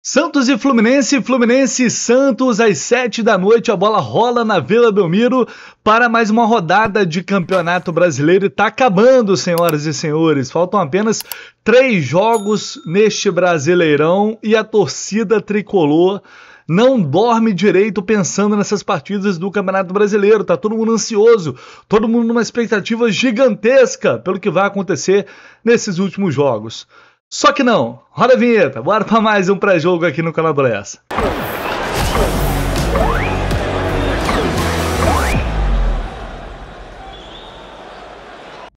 Santos e Fluminense, Fluminense e Santos, às 7 da noite, a bola rola na Vila Belmiro para mais uma rodada de Campeonato Brasileiro e tá acabando, senhoras e senhores. Faltam apenas 3 jogos neste Brasileirão e a torcida tricolor não dorme direito pensando nessas partidas do Campeonato Brasileiro. Tá todo mundo ansioso, todo mundo numa expectativa gigantesca pelo que vai acontecer nesses últimos jogos. Só que não, roda a vinheta, bora para mais um pré-jogo aqui no canal Blessa.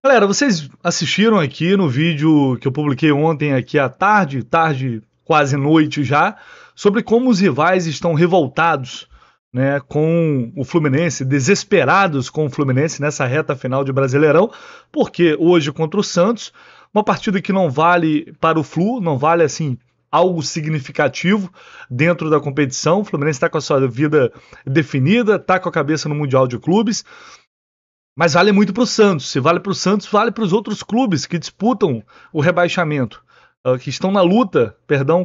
Galera, vocês assistiram aqui no vídeo que eu publiquei ontem aqui à tarde, quase noite já, sobre como os rivais estão revoltados, né, com o Fluminense, desesperados com o Fluminense nessa reta final de Brasileirão, porque hoje contra o Santos, uma partida que não vale para o Flu, não vale assim algo significativo dentro da competição. O Fluminense está com a sua vida definida, está com a cabeça no Mundial de Clubes, mas vale muito para o Santos. Se vale para o Santos, vale para os outros clubes que disputam o rebaixamento, que estão na luta,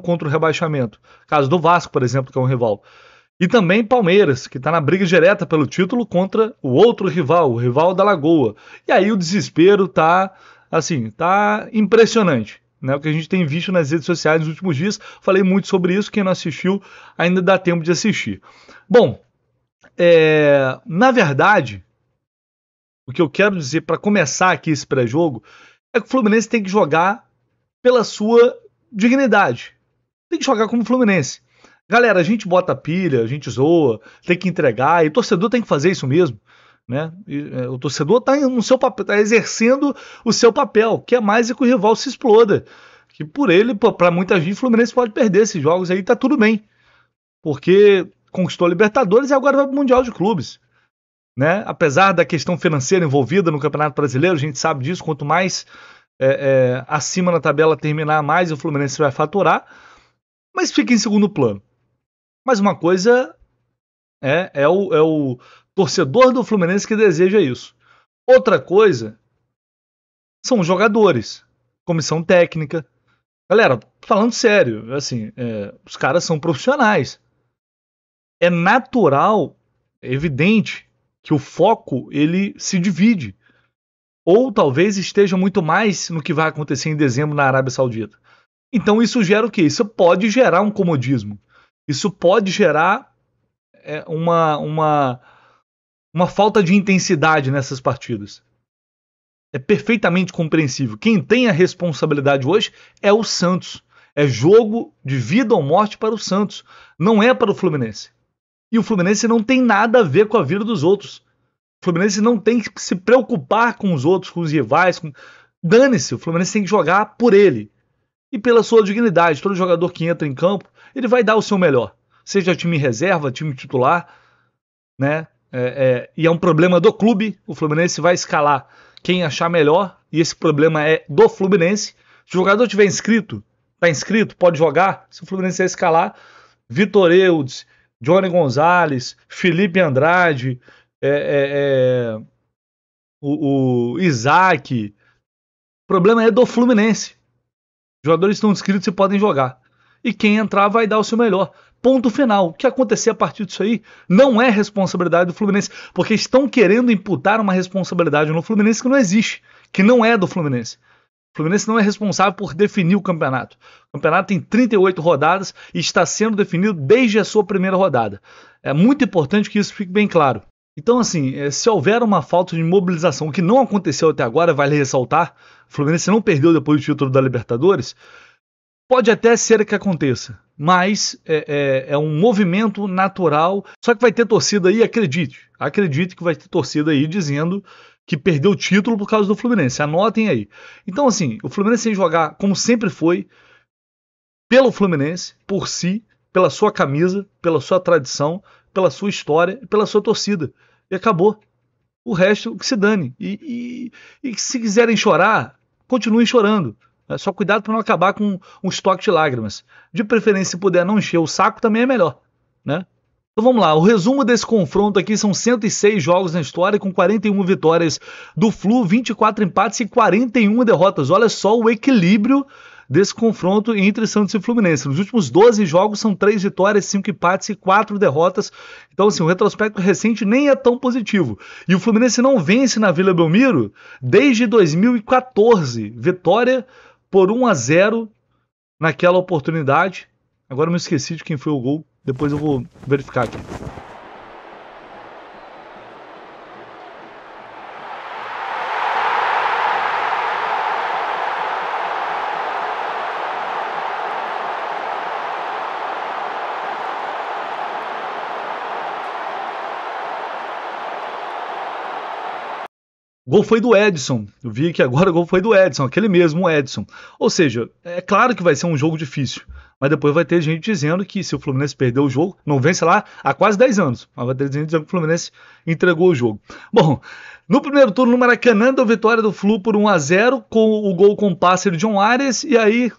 contra o rebaixamento. Caso do Vasco, por exemplo, que é um rival. E também Palmeiras, que está na briga direta pelo título contra o outro rival, o rival da Lagoa. E aí o desespero tá impressionante, né? O que a gente tem visto nas redes sociais nos últimos dias. Falei muito sobre isso, quem não assistiu ainda dá tempo de assistir. Bom, na verdade, o que eu quero dizer para começar aqui esse pré-jogo é que o Fluminense tem que jogar pela sua dignidade. Tem que jogar como Fluminense. Galera, a gente bota pilha, a gente zoa, tem que entregar, e o torcedor tem que fazer isso mesmo. Né? O torcedor está no seu papel, está exercendo o seu papel, que é mais que o rival se exploda. Que por ele, para muita gente, o Fluminense pode perder esses jogos aí, tá tudo bem. Porque conquistou a Libertadores e agora vai para o Mundial de Clubes. Né? Apesar da questão financeira envolvida no Campeonato Brasileiro, a gente sabe disso, quanto mais acima na tabela terminar, mais o Fluminense vai faturar, mas fica em segundo plano. Mas uma coisa é o torcedor do Fluminense que deseja isso. Outra coisa são os jogadores, comissão técnica. Galera, falando sério, assim, os caras são profissionais. É natural, é evidente que o foco ele se divide. Ou talvez esteja muito mais no que vai acontecer em dezembro na Arábia Saudita. Então isso gera o quê? Isso pode gerar um comodismo. Isso pode gerar uma falta de intensidade nessas partidas. É perfeitamente compreensível. Quem tem a responsabilidade hoje é o Santos. É jogo de vida ou morte para o Santos. Não é para o Fluminense. E o Fluminense não tem nada a ver com a vida dos outros. O Fluminense não tem que se preocupar com os outros, com os rivais. Dane-se, o Fluminense tem que jogar por ele. E pela sua dignidade. Todo jogador que entra em campo, ele vai dar o seu melhor. Seja time reserva, time titular, né? E é um problema do clube. O Fluminense vai escalar quem achar melhor, e esse problema é do Fluminense. Se o jogador tiver inscrito, tá inscrito, pode jogar. Se o Fluminense vai escalar, Vitor Eudes, Johnny Gonzalez, Felipe Andrade, o Isaac. O problema é do Fluminense. Os jogadores estão inscritos e podem jogar. E quem entrar vai dar o seu melhor. Ponto final. O que acontecer a partir disso aí não é responsabilidade do Fluminense, porque estão querendo imputar uma responsabilidade no Fluminense que não existe, que não é do Fluminense. O Fluminense não é responsável por definir o campeonato. O campeonato tem 38 rodadas e está sendo definido desde a sua primeira rodada. É muito importante que isso fique bem claro. Então, assim, se houver uma falta de mobilização, o que não aconteceu até agora, vale ressaltar, o Fluminense não perdeu depois do título da Libertadores. Pode até ser que aconteça, mas é um movimento natural. Só que vai ter torcida aí, acredite que vai ter torcida aí dizendo que perdeu o título por causa do Fluminense. Anotem aí. Então, assim, o Fluminense tem que jogar como sempre foi, pelo Fluminense, por si, pela sua camisa, pela sua tradição, pela sua história e pela sua torcida. E acabou. O resto que se dane. E se quiserem chorar, continuem chorando. Só cuidado para não acabar com um estoque de lágrimas. De preferência, se puder não encher o saco, também é melhor, né? Então vamos lá, o resumo desse confronto aqui são 106 jogos na história, com 41 vitórias do Flu, 24 empates e 41 derrotas. Olha só o equilíbrio desse confronto entre Santos e Fluminense. Nos últimos 12 jogos são 3 vitórias, 5 empates e 4 derrotas. Então, assim, o retrospecto recente nem é tão positivo. E o Fluminense não vence na Vila Belmiro desde 2014. Vitória por 1-0 naquela oportunidade. Agora eu me esqueci de quem foi o gol. Depois eu vou verificar aqui. O gol foi do Edson. Eu vi que agora o gol foi do Edson, aquele mesmo Edson. Ou seja, é claro que vai ser um jogo difícil. Mas depois vai ter gente dizendo que se o Fluminense perder o jogo, não vence lá há quase 10 anos. Mas vai ter gente dizendo que o Fluminense entregou o jogo. Bom, no primeiro turno no Maracanã, deu vitória do Flu por 1-0, com o gol com passe de John Arias. E aí,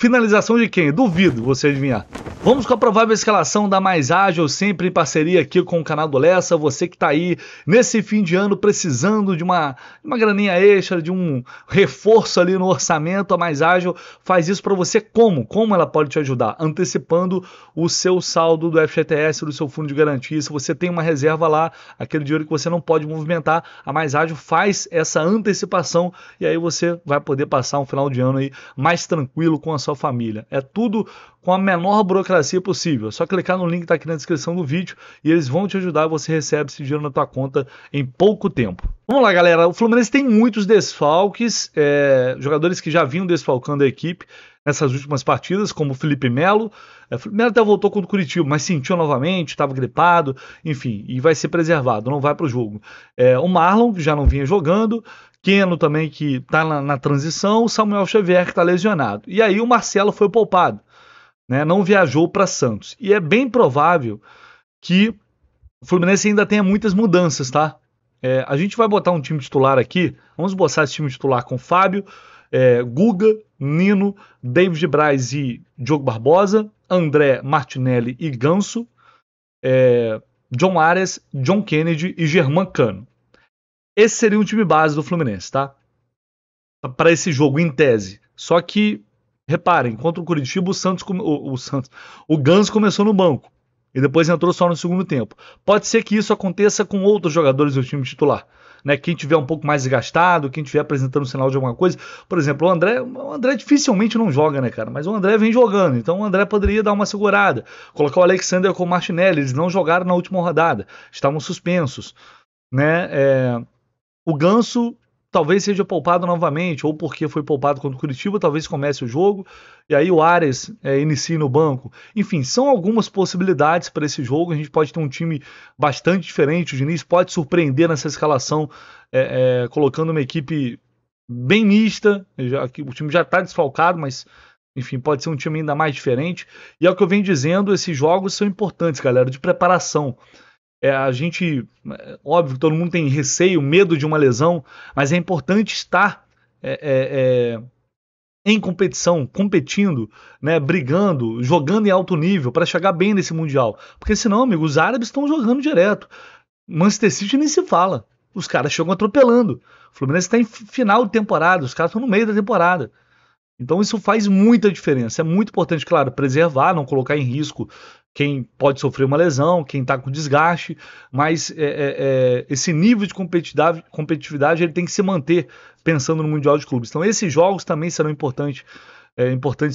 finalização de quem? Duvido você adivinhar. Vamos com a provável escalação da Mais Ágil, sempre em parceria aqui com o canal do Lessa. Você que está aí nesse fim de ano precisando de uma graninha extra, de um reforço ali no orçamento, a Mais Ágil faz isso para você como? Como ela pode te ajudar? Antecipando o seu saldo do FGTS, do seu fundo de garantia. Se você tem uma reserva lá, aquele dinheiro que você não pode movimentar, a Mais Ágil faz essa antecipação e aí você vai poder passar um final de ano aí mais tranquilo com a sua família. É tudo com a menor burocracia possível. É só clicar no link que está aqui na descrição do vídeo e eles vão te ajudar e você recebe esse dinheiro na tua conta em pouco tempo. Vamos lá, galera. O Fluminense tem muitos desfalques, jogadores que já vinham desfalcando a equipe nessas últimas partidas, como o Felipe Melo. O Felipe Melo até voltou contra o Curitiba, mas sentiu novamente, estava gripado, enfim, e vai ser preservado, não vai para o jogo. O Marlon, que já não vinha jogando, Keno também, que está na transição, o Samuel Xavier, que está lesionado. E aí o Marcelo foi poupado, né? Não viajou para Santos. E é bem provável que o Fluminense ainda tenha muitas mudanças, tá? A gente vai botar um time titular aqui, vamos botar esse time titular com Fábio, Guga, Nino, David Braz e Diogo Barbosa, André, Martinelli e Ganso, John Arias, John Kennedy e Germán Cano. Esse seria o time base do Fluminense, tá? Para esse jogo, em tese. Só que, reparem, contra o Curitiba, o Ganso começou no banco e depois entrou só no segundo tempo. Pode ser que isso aconteça com outros jogadores do time titular, né? Quem tiver um pouco mais desgastado, quem tiver apresentando sinal de alguma coisa. Por exemplo, o André dificilmente não joga, né, cara? Mas o André vem jogando, então o André poderia dar uma segurada. Colocar o Alexander com o Martinelli, eles não jogaram na última rodada, estavam suspensos, né? O Ganso talvez seja poupado novamente, ou porque foi poupado contra o Curitiba, talvez comece o jogo, e aí o Arias inicie no banco. Enfim, são algumas possibilidades para esse jogo. A gente pode ter um time bastante diferente. O Diniz pode surpreender nessa escalação, colocando uma equipe bem mista. O time já está desfalcado, mas enfim, pode ser um time ainda mais diferente. E é o que eu venho dizendo, esses jogos são importantes, galera, de preparação. A gente, óbvio que todo mundo tem receio, medo de uma lesão, mas é importante estar em competição, competindo, né, brigando, jogando em alto nível para chegar bem nesse Mundial. Porque senão, amigo, os árabes estão jogando direto. Manchester City nem se fala. Os caras chegam atropelando. O Fluminense está em final de temporada, os caras estão no meio da temporada. Então isso faz muita diferença. É muito importante, claro, preservar, não colocar em risco quem pode sofrer uma lesão, quem está com desgaste, mas esse nível de competitividade ele tem que se manter pensando no Mundial de Clubes. Então esses jogos também serão importantes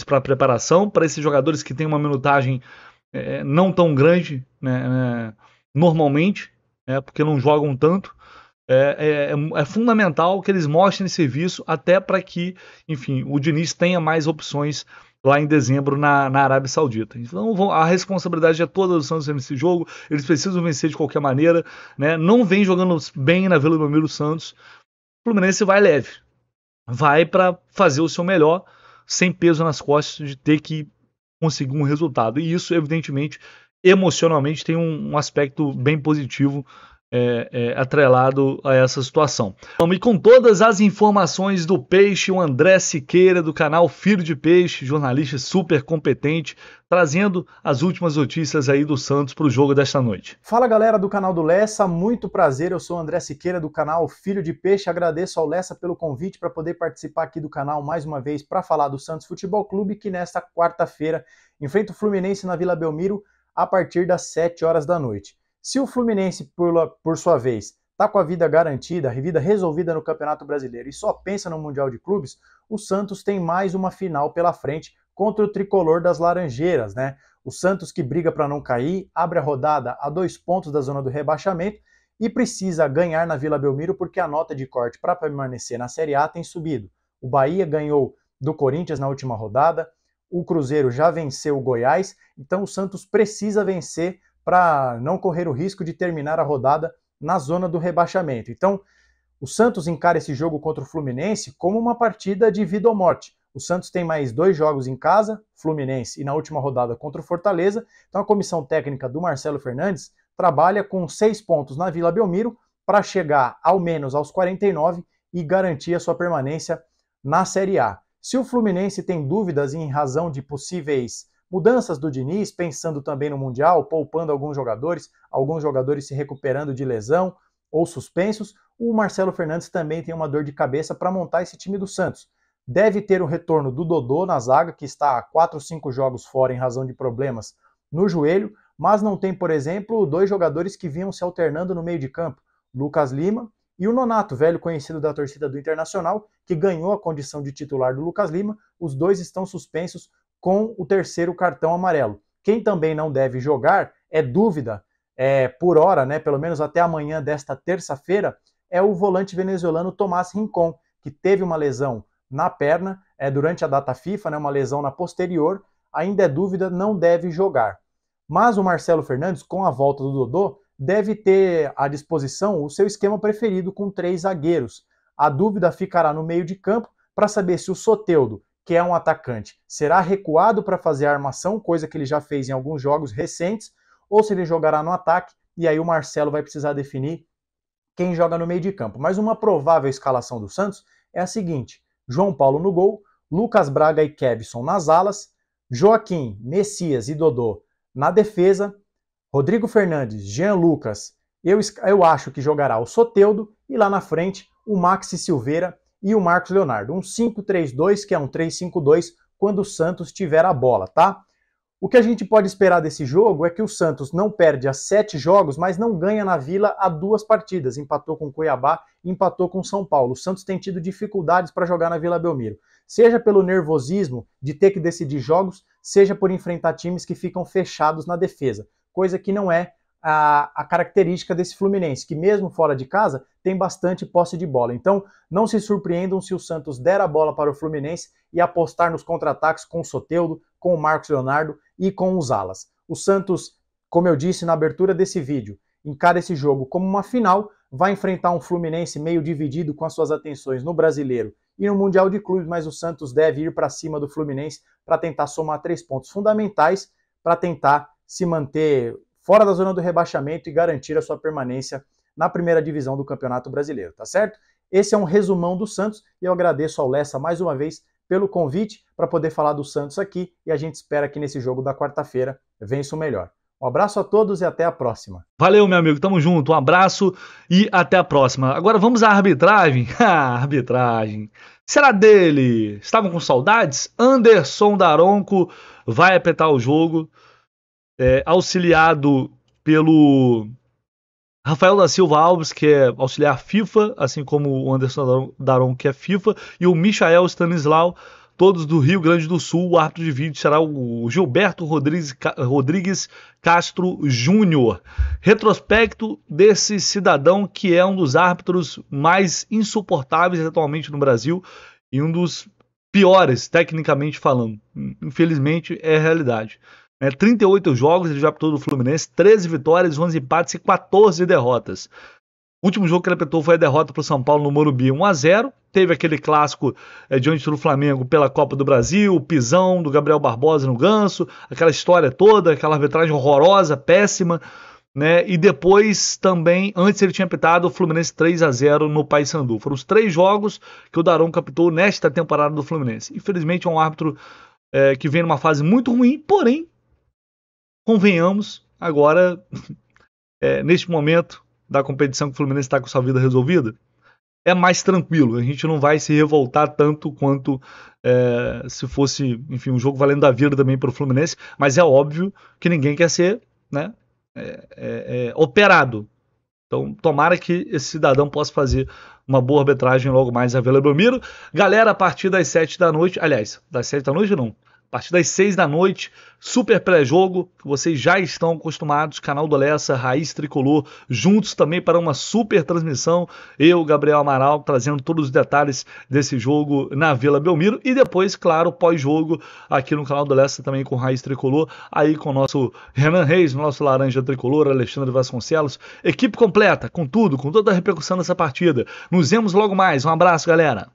para a preparação, para esses jogadores que têm uma minutagem não tão grande, né, normalmente, porque não jogam tanto. É fundamental que eles mostrem serviço até para que, enfim, o Diniz tenha mais opções lá em dezembro na Arábia Saudita. Então a responsabilidade é toda do Santos nesse jogo, eles precisam vencer de qualquer maneira, né? Não vem jogando bem na Vila Belmiro Santos. O Fluminense vai leve, vai para fazer o seu melhor, sem peso nas costas de ter que conseguir um resultado. E isso, evidentemente, emocionalmente tem um aspecto bem positivo atrelado a essa situação. E com todas as informações do Peixe, o André Siqueira, do canal Filho de Peixe, jornalista super competente, trazendo as últimas notícias aí do Santos para o jogo desta noite. Fala galera do canal do Lessa, muito prazer, eu sou o André Siqueira do canal Filho de Peixe, agradeço ao Lessa pelo convite para poder participar aqui do canal mais uma vez para falar do Santos Futebol Clube, que nesta quarta-feira enfrenta o Fluminense na Vila Belmiro a partir das 7 horas da noite. Se o Fluminense, por sua vez, está com a vida garantida, a vida resolvida no Campeonato Brasileiro e só pensa no Mundial de Clubes, o Santos tem mais uma final pela frente contra o tricolor das Laranjeiras, né? O Santos, que briga para não cair, abre a rodada a 2 pontos da zona do rebaixamento e precisa ganhar na Vila Belmiro porque a nota de corte para permanecer na Série A tem subido. O Bahia ganhou do Corinthians na última rodada, o Cruzeiro já venceu o Goiás, então o Santos precisa vencer para não correr o risco de terminar a rodada na zona do rebaixamento. Então, o Santos encara esse jogo contra o Fluminense como uma partida de vida ou morte. O Santos tem mais 2 jogos em casa, Fluminense e na última rodada contra o Fortaleza. Então a comissão técnica do Marcelo Fernandes trabalha com 6 pontos na Vila Belmiro para chegar ao menos aos 49 e garantir a sua permanência na Série A. Se o Fluminense tem dúvidas em razão de possíveis mudanças do Diniz, pensando também no Mundial, poupando alguns jogadores se recuperando de lesão ou suspensos, o Marcelo Fernandes também tem uma dor de cabeça para montar esse time do Santos. Deve ter o retorno do Dodô na zaga, que está há 4 ou 5 jogos fora em razão de problemas no joelho, mas não tem, por exemplo, 2 jogadores que vinham se alternando no meio de campo, Lucas Lima e o Nonato, velho conhecido da torcida do Internacional, que ganhou a condição de titular do Lucas Lima. Os 2 estão suspensos com o 3º cartão amarelo. Quem também não deve jogar, é dúvida, por hora, né, pelo menos até amanhã desta terça-feira, é o volante venezuelano Tomás Rincón, que teve uma lesão na perna durante a data FIFA, né, uma lesão na posterior, ainda é dúvida, não deve jogar. Mas o Marcelo Fernandes, com a volta do Dodô, deve ter à disposição o seu esquema preferido com 3 zagueiros. A dúvida ficará no meio de campo para saber se o Soteldo, que é um atacante, será recuado para fazer a armação, coisa que ele já fez em alguns jogos recentes, ou se ele jogará no ataque, e aí o Marcelo vai precisar definir quem joga no meio de campo. Mas uma provável escalação do Santos é a seguinte: João Paulo no gol, Lucas Braga e Kevson nas alas, Joaquim, Messias e Dodô na defesa, Rodrigo Fernandes, Jean Lucas, eu acho que jogará o Soteldo, e lá na frente o Maxi Silveira e o Marcos Leonardo. Um 5-3-2, que é um 3-5-2, quando o Santos tiver a bola, tá? O que a gente pode esperar desse jogo é que o Santos não perde a 7 jogos, mas não ganha na Vila há 2 partidas. Empatou com o Cuiabá e empatou com o São Paulo. O Santos tem tido dificuldades para jogar na Vila Belmiro. Seja pelo nervosismo de ter que decidir jogos, seja por enfrentar times que ficam fechados na defesa. Coisa que não é a característica desse Fluminense, que mesmo fora de casa tem bastante posse de bola. Então não se surpreendam se o Santos der a bola para o Fluminense e apostar nos contra-ataques com o Soteldo, com o Marcos Leonardo e com os alas. O Santos, como eu disse na abertura desse vídeo, encara esse jogo como uma final, vai enfrentar um Fluminense meio dividido com as suas atenções no Brasileiro e no Mundial de Clubes, mas o Santos deve ir para cima do Fluminense para tentar somar 3 pontos fundamentais para tentar se manter fora da zona do rebaixamento e garantir a sua permanência na primeira divisão do Campeonato Brasileiro, tá certo? Esse é um resumão do Santos e eu agradeço ao Lessa mais uma vez pelo convite para poder falar do Santos aqui, e a gente espera que nesse jogo da quarta-feira vença o melhor. Um abraço a todos e até a próxima. Valeu, meu amigo, tamo junto, um abraço e até a próxima. Agora vamos à arbitragem. Arbitragem. Será dele? Estavam com saudades? Anderson Daronco vai apertar o jogo, auxiliado pelo Rafael da Silva Alves, que é auxiliar FIFA, assim como o Anderson Daronco, que é FIFA, e o Michael Stanislau, todos do Rio Grande do Sul. O árbitro de vídeo será o Gilberto Rodrigues Castro Júnior. Retrospecto desse cidadão que é um dos árbitros mais insuportáveis atualmente no Brasil e um dos piores, tecnicamente falando. Infelizmente, é a realidade. 38 jogos, ele já apitou do Fluminense, 13 vitórias, 11 empates e 14 derrotas. O último jogo que ele apitou foi a derrota para o São Paulo no Morumbi, 1-0. Teve aquele clássico diante do Flamengo pela Copa do Brasil, o pisão do Gabriel Barbosa no Ganso, aquela história toda, aquela arbitragem horrorosa, péssima. né? E depois também, antes ele tinha apitado o Fluminense 3-0 no Paysandu. Foram os 3 jogos que o Daronco apitou nesta temporada do Fluminense. Infelizmente é um árbitro que vem numa fase muito ruim, porém, convenhamos, agora, neste momento da competição que o Fluminense está com sua vida resolvida, é mais tranquilo. A gente não vai se revoltar tanto quanto se fosse, enfim, um jogo valendo a vida também para o Fluminense, mas é óbvio que ninguém quer ser, né, operado. Então, tomara que esse cidadão possa fazer uma boa arbitragem logo mais a Vila Belmiro. Galera, a partir das 7 da noite, aliás, das 7 da noite não, a partir das 6 da noite, super pré-jogo, que vocês já estão acostumados, canal do Lessa, Raiz Tricolor, juntos também para uma super transmissão, eu, Gabriel Amaral, trazendo todos os detalhes desse jogo na Vila Belmiro, e depois, claro, pós-jogo, aqui no canal do Lessa também com Raiz Tricolor, aí com o nosso Renan Reis, nosso Laranja Tricolor, Alexandre Vasconcelos, equipe completa, com tudo, com toda a repercussão dessa partida. Nos vemos logo mais, um abraço, galera!